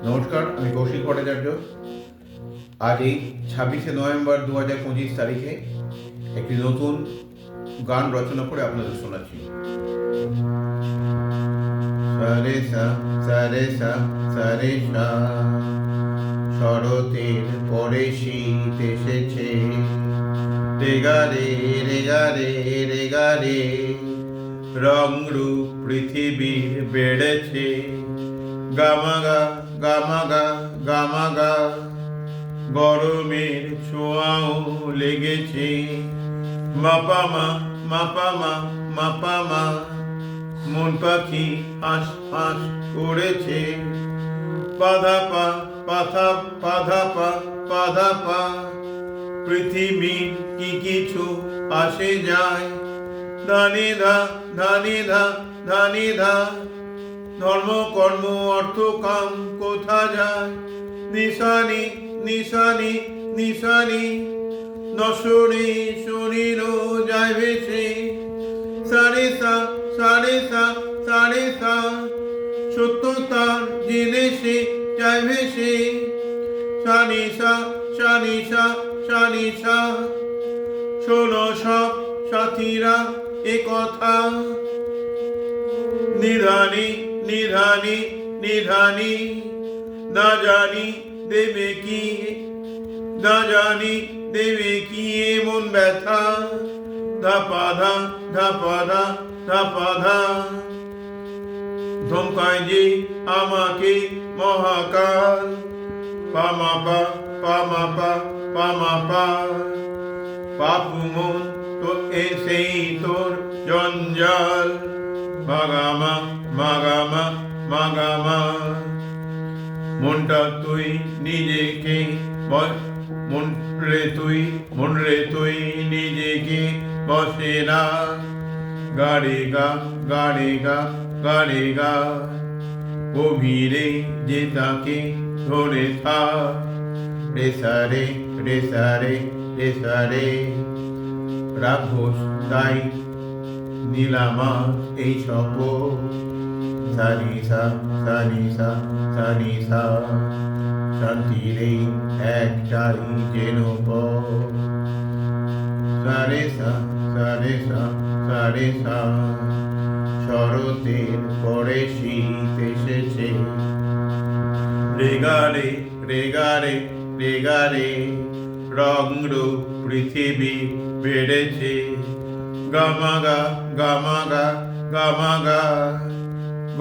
নমস্কার, আমি কৌশিক ভট্টাচার্য। আজ এই 26শে নভেম্বর 2025 তারিখে একটি নতুন গান রচনা করে আপনাদের শোনাচ্ছি। সারে সা সারে সা সারে সা, শরতের পরে শীত এসেছে, রেগা রে রেগা রে রেগা রে, রং রূপ পৃথিবীর বেড়েছে, গামাগা গামাগা গামাগা, গরমের ছোঁয়াও লেগেছে, মাপামা মাপামা মাপামা, মন পাখি হাঁস হাঁস করেছে, পাধাপা পাথা পাধাপা পাধাপা, পৃথিবীর কি কিছু আসে যায়, ধানি ধা ধানি ধা ধানি ধা, ধর্ম কর্ম অর্থ কাম কোথা যায়, নিশানি নিশানি নিশানি, নশরে শরীর যায় ভেসে, সারে সা সারে সা সারে সা, সত্যতার জেনে সে যায় ভেসে, সানি সা সানি সা সানি সা, শোনো সব সাথীরা এ কথা, নিধানি নিধানি নিধানি, না জানি দেবে কি, না জানি দেবে কি এমন ব্যথা, ধাপাধা ধাপাধা ধাপাধা, ধমকায় যে আমাকে মহাকাল, পামাপা পামাপা পামাপা, পাপু মন তো এসেই তোর জঞ্জাল, মাগামা মাগামা মাগামা, মনটা তুই নিজেকে মন রে তুই নিজেকে বসে না, গাড়ি গা গাড়ি গা গাড়ি গা, গভীরে যে তাকে ধরে থাক, রেসারে রেসারে রেসারে, রাঘোষ তাই নীলামা এই শপথ, সানি সা সানি সা সানি সা, শান্তিরে একটাই যেন পথ, সারে সা সারে সা সারে সা, শরতের পরে শীত এসেছে, রেগারে রেগারে রেগারে, রং রূপ পৃথিবী বেড়েছে, গামাগা গামাগা গামাগা,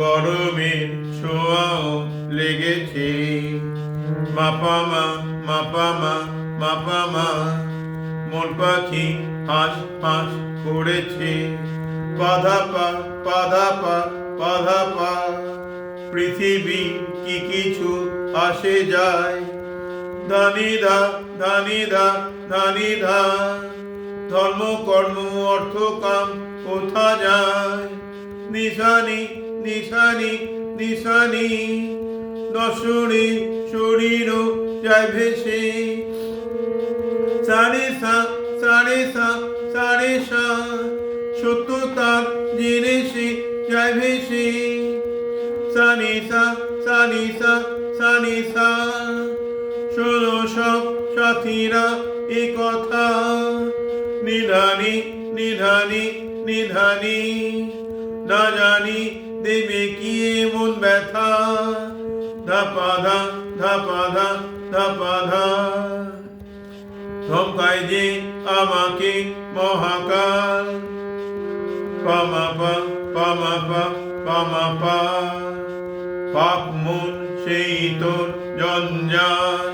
গরমের ছোঁয়াও লেগেছে, মাপামা মাপামা মাপামা, মন পাখি হাঁস হাঁস করেছে, পাধাপা পাধাপা পাধাপা, পৃথিবী কি কিছু আসে যায়, ধানি ধা ধানি ধা ধানি ধা, ধর্ম কর্ম অর্থ কাম কোথা যায়, নিশানি নিশানি নিশানি, নশরে শরীর যায় ভেসে, সারে সা সারে সা সারে সা, সত্যতার জেনে সে যায় ভেসে, সানি সা সানি সা সানি সা, শোনো সব সাথীরা এ কথা, নিধানি নিধানি নিধানি, না জানি দেবে কি এমন ব্যথা, ধাপাধা ধাপাধা ধাপাধা, ধমকায় যে আমাকে মহাকাল, পামাপা পামাপা পামাপা, পাপ মন সেই তোর জঞ্জাল,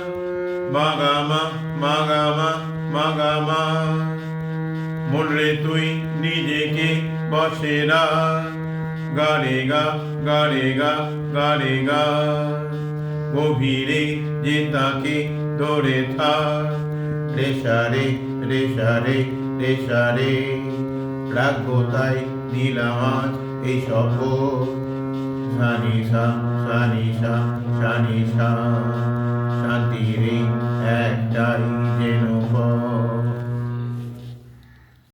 মাগামা মাগামা মাগামা, মন রে তুই নিজেকে বসে না, গাড়ে গা গাড়ে গা গাড়ে গা, গভীরে যে তাকে ধরে থাক, রেসারে রেসারে রেসারে, রাখবো তাই নীলামাজ এই শপথ, সানি সা সানি সা সানি সা, শান্তিরে একটাই যেন পথ।